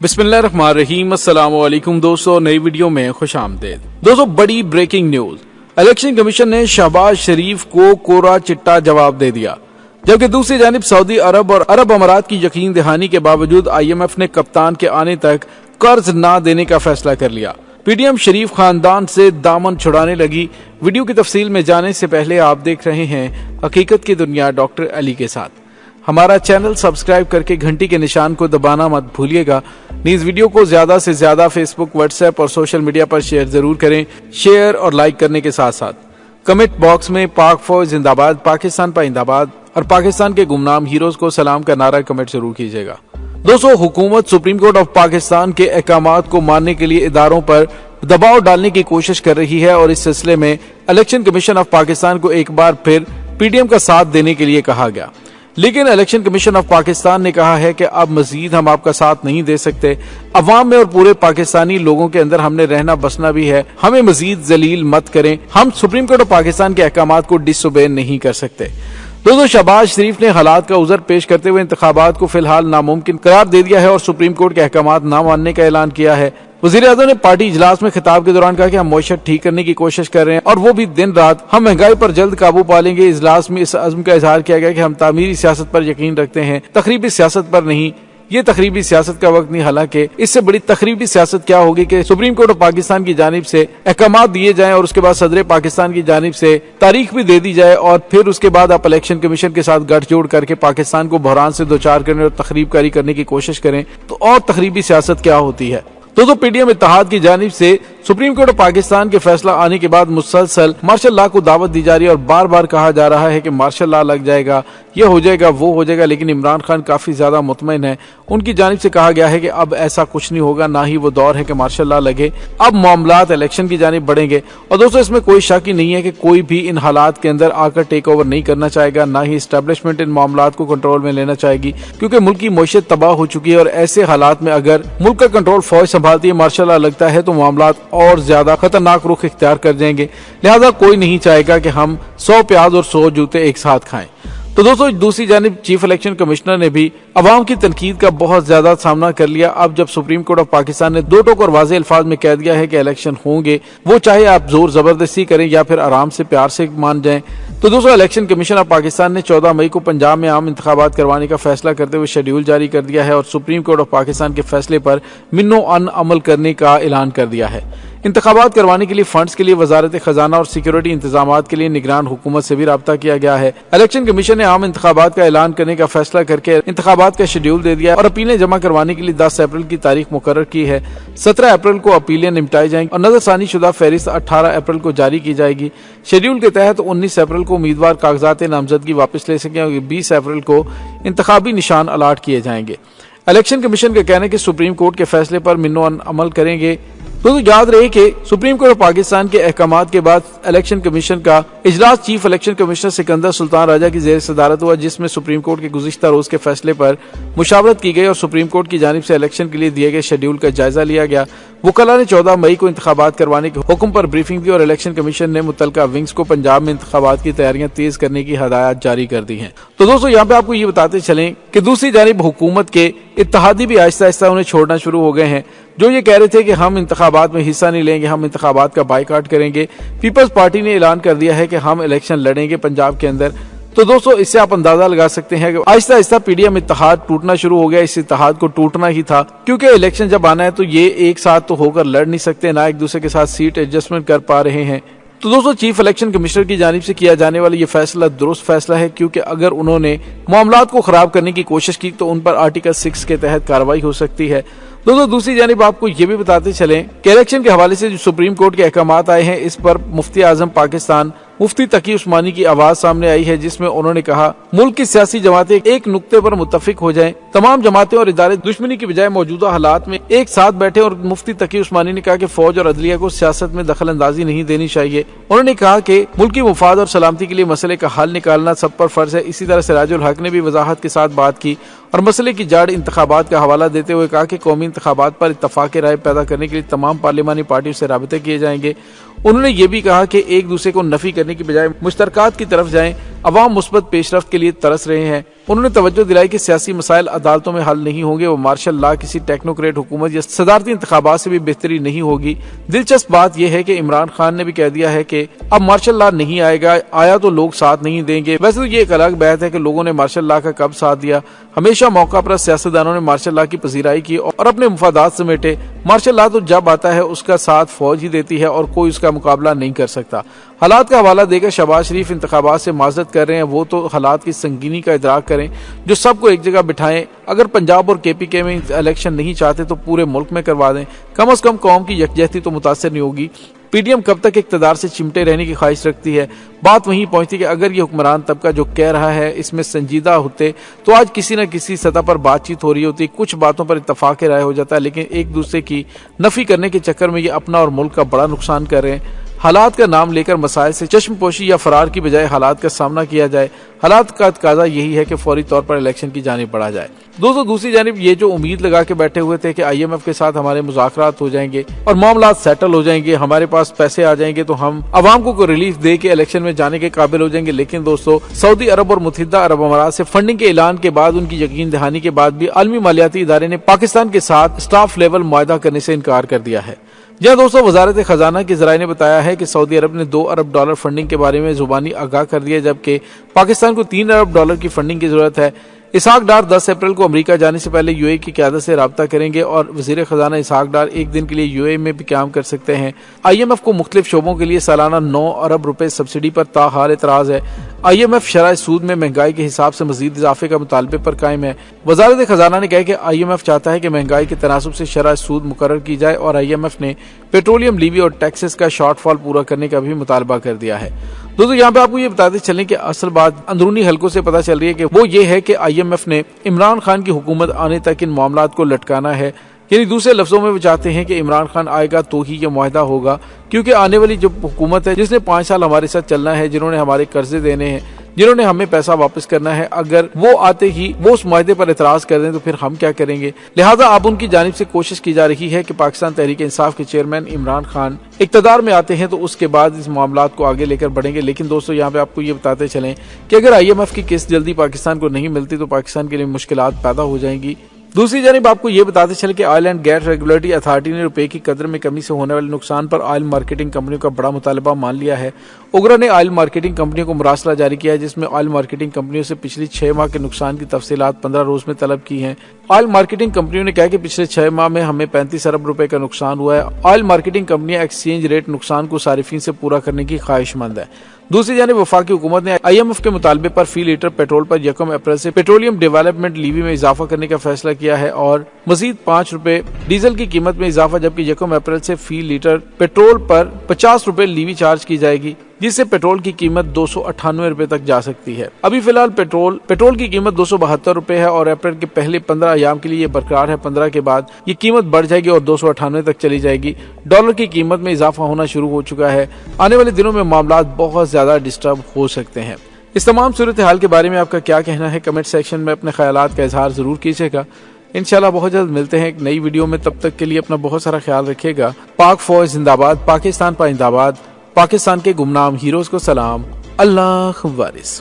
बिस्मिल्लाहिर्रहमानिर्रहीम। अस्सलाम वालेकुम दोस्तों, नई वीडियो में खुश आमदीद। दोस्तों, बड़ी ब्रेकिंग न्यूज, इलेक्शन कमीशन ने शहबाज शरीफ को कोरा चिट्टा जवाब दे दिया। जबकि दूसरी जानिब सऊदी अरब और अरब अमारात की यकीन दहानी के बावजूद IMF ने कप्तान के आने तक कर्ज ना देने का फैसला कर लिया। PDM शरीफ खानदान से दामन छुड़ाने लगी। वीडियो की तफसील में जाने से पहले आप देख रहे हैं हकीकत की दुनिया डॉक्टर अली के साथ। हमारा चैनल सब्सक्राइब करके घंटी के निशान को दबाना मत भूलिएगा। इस वीडियो को ज्यादा से ज्यादा फेसबुक, व्हाट्सएप और सोशल मीडिया पर शेयर जरूर करें। शेयर और लाइक करने के साथ साथ कमेंट बॉक्स में पाक फौज जिंदाबाद, पाकिस्तान पाइंदाबाद और पाकिस्तान के गुमनाम हीरोज को सलाम का नारा कमेंट जरूर कीजिएगा। दोस्तों, हुकूमत सुप्रीम कोर्ट ऑफ पाकिस्तान के अहकामात को मानने के लिए इदारों पर दबाव डालने की कोशिश कर रही है और इस सिलसिले में इलेक्शन कमीशन ऑफ पाकिस्तान को एक बार फिर PDM का साथ देने के लिए कहा गया। लेकिन इलेक्शन कमीशन ऑफ पाकिस्तान ने कहा है कि अब मजीद हम आपका साथ नहीं दे सकते। अवाम में और पूरे पाकिस्तानी लोगों के अंदर हमने रहना बसना भी है, हमें मजीद जलील मत करें। हम सुप्रीम कोर्ट ऑफ पाकिस्तान के अहकामात को डिसओबे नहीं कर सकते। दोस्तों, शहबाज शरीफ ने हालात का उज़र पेश करते हुए इंतखाबात को फिलहाल नामुमकिन करार दे दिया है और सुप्रीम कोर्ट के अहकामात न मानने का ऐलान किया है। वज़ीर-ए-आज़म ने पार्टी इजलास में खिताब के दौरान कहा कि हम मईशत ठीक करने की कोशिश कर रहे हैं और वो भी दिन रात। हम महंगाई पर जल्द काबू पा लेंगे। इजलास में इस अज़्म का इजहार किया गया कि हम तामीरी सियासत पर यकीन रखते हैं, तखरीबी सियासत पर नहीं। ये तखरीबी सियासत का वक्त नहीं, हालांकि इससे बड़ी तखरीबी सियासत क्या होगी कि सुप्रीम कोर्ट ऑफ पाकिस्तान की जानिब से अहकामात दिए जाएं और उसके बाद सदर पाकिस्तान की जानिब से तारीख भी दे दी जाए और फिर उसके बाद आप इलेक्शन कमीशन के साथ गठजोड़ करके पाकिस्तान को बहरान से दोचार करने और तखरीबकारी करने की कोशिश करें तो और तखरीबी सियासत क्या होती है। दोस्तों, PDM इत्तेहाद की जानिब से सुप्रीम कोर्ट ऑफ पाकिस्तान के फैसला आने के बाद मुसलसल मार्शल लॉ को दावत दी जा रही है और बार बार कहा जा रहा है कि मार्शल लॉ लग जाएगा, ये हो जाएगा, वो हो जाएगा। लेकिन इमरान खान काफी ज्यादा मुतमईन है। उनकी जानिब से कहा गया है कि अब ऐसा कुछ नहीं होगा, ना ही वो दौर है कि मार्शल लॉ लगे। अब मामलात इलेक्शन की जानिब बढ़ेंगे और दोस्तों, इसमें कोई शक ही नहीं है कि कोई भी इन हालात के अंदर आकर टेक ओवर नहीं करना चाहेगा, ना ही एस्टेब्लिशमेंट इन मामलात को कंट्रोल में लेना चाहेगी, क्योंकि मुल्क की मईशत तबाह हो चुकी है और ऐसे हालात में अगर मुल्क का कंट्रोल फौज संभालती है, मार्शल लॉ लगता है तो मामलात और ज्यादा खतरनाक रुख इख्तियार कर जाएंगे। लिहाजा कोई नहीं चाहेगा कि हम 100 प्याज और 100 जूते एक साथ खाएं। तो दोस्तों, दूसरी जानिब चीफ इलेक्शन कमिश्नर ने भी अवाम की तनकीद का बहुत ज्यादा सामना कर लिया। अब जब सुप्रीम कोर्ट ऑफ पाकिस्तान ने दो टोक और वाज़ेह अल्फाज में कह दिया है कि इलेक्शन होंगे, वो चाहे आप जोर जबरदस्ती करें या फिर आराम से प्यार से मान जाएं। तो दोस्तों, इलेक्शन कमीशन ऑफ पाकिस्तान ने 14 मई को पंजाब में आम इंतखाबात करवाने का फैसला करते हुए शेड्यूल जारी कर दिया है और सुप्रीम कोर्ट ऑफ पाकिस्तान के फैसले पर मिन्नो अन अमल करने का ऐलान कर दिया है। इंतखाबात करवाने के लिए फंड्स के लिए वजारत खजाना और सिक्योरिटी इंतजामात के लिए निगरान हुकूमत से भी राब्ता किया गया है। इलेक्शन कमीशन ने आम इंतखाबात का ऐलान करने का फैसला करके इंतखाबात का शेड्यूल दे दिया और अपीलें जमा करवाने के लिए 10 अप्रैल की तारीख मुकर्रर की है। 17 अप्रैल को अपीलें निपटाई जाएंगी और नजरसानी शुदा फहरिस्त 18 अप्रैल को जारी की जाएगी। शेड्यूल के तहत 19 अप्रैल को उम्मीदवार कागजात नामजदगी वापस ले सकें और 20 अप्रैल को इंतखाबी निशान अलाट किए जाएंगे। इलेक्शन कमीशन का कहना है कि सुप्रीम कोर्ट के फैसले पर मिन्नो अमल करेंगे। दोस्तों, याद रहे कि सुप्रीम कोर्ट ऑफ पाकिस्तान के अहकामात के बाद इलेक्शन कमीशन का इजलास chief election commissioner Sikandar Sultan Raja की जेर सदारत हुआ, जिसमें सुप्रीम कोर्ट के गुज़िश्ता रोज के फैसले पर मुशावरत की गई और सुप्रीम कोर्ट की जानिब से इलेक्शन के लिए दिए गए शेड्यूल का जायजा लिया गया। वकला ने 14 मई को इंतखाबात करवाने के हुक्म पर ब्रीफिंग दी और इलेक्शन कमीशन ने मुतलका विंग्स को पंजाब में इंतखाबात की तैयारियां तेज करने की हदायत जारी कर दी हैं। तो दोस्तों, यहाँ पे आपको ये बताते चलें कि दूसरी जानिब हुकूमत के इत्तेहादी भी आहिस्ता आहिस्ता उन्हें छोड़ना शुरू हो गए हैं। जो ये कह रहे थे कि हम इंतखाबात में हिस्सा नहीं लेंगे, हम इंतखाबात का बाइकाट करेंगे, पीपल्स पार्टी ने ऐलान कर दिया है कि हम इलेक्शन लड़ेंगे पंजाब के अंदर। तो दोस्तों, इससे आप अंदाजा लगा सकते हैं कि आहिस्ता आहिस्ता PDM इत्तेहाद टूटना शुरू हो गया। इस इत्तेहाद को टूटना ही था, क्योंकि इलेक्शन जब आना है तो ये एक साथ तो होकर लड़ नहीं सकते, ना एक दूसरे के साथ सीट एडजस्टमेंट कर पा रहे हैं। तो दोस्तों, चीफ इलेक्शन कमिश्नर की जानिब से किया जाने वाला ये फैसला दुरुस्त फैसला है, क्योंकि अगर उन्होंने मामलात को खराब करने की कोशिश की तो उन पर आर्टिकल 6 के तहत कार्रवाई हो सकती है। दोस्तों, दूसरी जानिब आपको ये भी बताते चलें कि इलेक्शन के हवाले से जो सुप्रीम कोर्ट के अहकामात आए हैं, इस पर मुफ्ती आजम पाकिस्तान मुफ्ती तकी उस्मानी की आवाज सामने आई है, जिसमें उन्होंने कहा मुल्क की सियासी जमातें एक नुक्ते पर मुत्तफिक हो जाएं। तमाम जमातें और इदारे दुश्मनी की बजाय मौजूदा हालात में एक साथ बैठे और मुफ्ती तकी उस्मानी ने कहा कि फौज और अदलिया को सियासत में दखल अंदाजी नहीं देनी चाहिए। उन्होंने कहा कि मुल्क की मुफाद और सलामती के लिए मसले का हल निकालना सब पर फर्ज है। इसी तरह सिराजुल हक ने भी वजाहत के साथ बात की और मसले की जड़ इंतखाबात का हवाला देते हुए कहा कि कौमी इंतखाबात पर इत्तफाक राय पैदा करने के लिए तमाम पार्लिमानी पार्टियों से राबते किए जाएंगे। उन्होंने ये भी कहा कि एक दूसरे को नफी करने की बजाय मुश्तरकात की तरफ जाएं। अवाम मुस्बत पेशरफ्त के लिए तरस रहे हैं। उन्होंने तवज्जो दिलाई कि सियासी मसाइल अदालतों में हल नहीं होंगे, वो मार्शल लॉ किसी टेक्नोक्रेट हुकूमत या सदारती इंतखाबात से भी बेहतरी नहीं होगी। दिलचस्प बात यह है कि इमरान खान ने भी कह दिया है कि अब मार्शल लॉ नहीं आएगा, आया तो लोग साथ नहीं देंगे। वैसे तो ये एक अलग बात है कि लोगों ने मार्शल लॉ का कब साथ दिया। हमेशा मौका पर सियासतदानों ने मार्शल लॉ की पजीराई की और अपने मुफादात समेटे। मार्शल लॉ तो जब आता है उसका साथ फौज ही देती है और कोई उसका मुकाबला नहीं कर सकता। हालात का हवाला देकर शहबाज शरीफ इंतखाबात से माजरत कर रहे हैं, वो तो हालात की संगीनी का इदराक करें, जो सबको एक जगह बिठाएं। अगर पंजाब और KPK में इलेक्शन नहीं चाहते तो पूरे मुल्क में करवा दें, कम से कम कौम की यकजहती तो मुतासर नहीं होगी। PDM कब तक इक़्तिदार से चिमटे रहने की ख्वाहिश रखती है। बात वहीं पहुंचती कि अगर ये हुक्मरान तबका जो कह रहा है इसमें संजीदा होते तो आज किसी न किसी सतह पर बातचीत हो रही होती, कुछ बातों पर इत्तफाक राय हो जाता है, लेकिन एक दूसरे की नफी करने के चक्कर में ये अपना और मुल्क का बड़ा नुकसान कर रहे हैं। हालात का नाम लेकर मसाइल से चश्मपोशी या फरार की बजाय हालात का सामना किया जाए। हालात का तकाजा यही है कि फौरी तौर पर इलेक्शन की जानिब बढ़ा जाए। दोस्तों, दूसरी जानिब ये जो उम्मीद लगा के बैठे हुए थे कि IMF के साथ हमारे मुज़ाकरात हो जाएंगे और मामला सेटल हो जाएंगे, हमारे पास पैसे आ जाएंगे तो हम अवाम को रिलीफ दे के इलेक्शन में जाने के काबिल हो जाएंगे। लेकिन दोस्तों, सऊदी अरब और मुत्तहिदा अरब अमारात से फंडिंग के ऐलान के बाद, उनकी यकीन दहानी के बाद भी आलमी मालियाती इदारे ने पाकिस्तान के साथ स्टाफ लेवल मुआहदा करने से इनकार कर दिया है। जहाँ दोस्तों, वजारत खजाना के जराये ने बताया है कि सऊदी अरब ने $2 अरब फंडिंग के बारे में जुबानी आगाह कर दिया, जबकि पाकिस्तान को $3 अरब की फंडिंग की जरूरत है। इसहाक डार 10 अप्रैल को अमेरिका जाने से पहले UAE की क़यादत से राब्ता करेंगे और वज़ीर ख़जाना इसहाक डार एक दिन के लिए UAE में भी काम कर सकते हैं। IMF को मुख्तलिफ शोबों के लिए सालाना $9 अरब सब्सिडी पर ताहाल एतराज़ है। IMF शरह सूद में महंगाई के हिसाब से मजीद इजाफे का मुतालबे पर कायम है। वजारत खजाना ने कहा कि IMF चाहता है कि महंगाई के तनासुब से शरह सूद मुकर्रर की जाए और IMF ने पेट्रोलियम लीवी और टैक्सेस का शॉर्टफॉल पूरा करने का भी मुतालबा कर दिया है। दोस्तों, यहाँ पे आपको ये बताते चलें कि असल बात अंदरूनी हलकों से पता चल रही है कि वो ये है कि IMF ने इमरान खान की हुकूमत आने तक इन मामलात को लटकाना है। यानी दूसरे लफ्जों में वो चाहते हैं कि इमरान खान आएगा तो ही ये मुआहदा होगा, क्योंकि आने वाली जो हुकूमत है जिसने 5 साल हमारे साथ चलना है, जिन्होंने हमारे कर्जे देने हैं, जिन्होंने हमें पैसा वापस करना है, अगर वो आते ही वो उस मुआहदे पर एतराज कर दें तो फिर हम क्या करेंगे। लिहाजा अब उनकी जानिब से कोशिश की जा रही है कि पाकिस्तान तहरीक इंसाफ के चेयरमैन इमरान खान इक़्तिदार में आते हैं तो उसके बाद इस मामलात को आगे लेकर बढ़ेंगे। लेकिन दोस्तों, यहाँ पे आपको ये बताते चलें कि अगर IMF की किस्त जल्दी पाकिस्तान को नहीं मिलती तो पाकिस्तान के लिए मुश्किलात पैदा हो जाएंगी। दूसरी जानिब आपको ये बताते चले कि oil and gas regulatory authority ने रुपए की कदर में कमी से होने वाले नुकसान पर ऑयल मार्केटिंग कंपनियों का बड़ा मुतालबा मान लिया है। उगरा ने ऑयल मार्केटिंग कंपनियों को मुरासला जारी किया है, जिसमें ऑयल मार्केटिंग कंपनियों से पिछली 6 माह के नुकसान की तफसीलात 15 रोज में तलब की हैं। ऑयल मार्केटिंग कंपनियों ने कहा कि पिछले 6 माह में हमें 35 अरब रुपए का नुकसान हुआ है। ऑयल मार्केटिंग कंपनियां एक्सचेंज रेट नुकसान को सारिफीन से पूरा करने की ख्वाहिशमंद है। दूसरी जानिब वफाकी हुकूमत ने IMF के मुतालबे पर फी लीटर पेट्रोल पर 1 अप्रैल से पेट्रोलियम डेवलपमेंट लीवी में इजाफा करने का फैसला किया है और मजीद 5 रुपए डीजल की कीमत में इजाफा, जबकि 1 अप्रैल से फी लीटर पेट्रोल पर 50 रुपए लीवी चार्ज की जाएगी, जिससे पेट्रोल की कीमत 298 रुपए तक जा सकती है। अभी फिलहाल पेट्रोल की कीमत 272 रुपए है और अप्रैल के पहले 15 अयाम के लिए ये बरकरार है। 15 के बाद ये कीमत बढ़ जाएगी और 298 तक चली जाएगी। डॉलर की कीमत में इजाफा होना शुरू हो चुका है। आने वाले दिनों में मामलात बहुत ज्यादा डिस्टर्ब हो सकते हैं। इस तमाम सूरत हाल के बारे में आपका क्या कहना है, कमेंट सेक्शन में अपने ख्यालात का इजहार जरूर कीजिएगा। इंशाल्लाह बहुत जल्द मिलते हैं एक नई वीडियो में। तब तक के लिए अपना बहुत सारा ख्याल रखिएगा। पाक फौज जिंदाबाद, पाकिस्तान पाइंदाबाद, पाकिस्तान के गुमनाम हीरोज को सलाम। अल्लाह वारिस।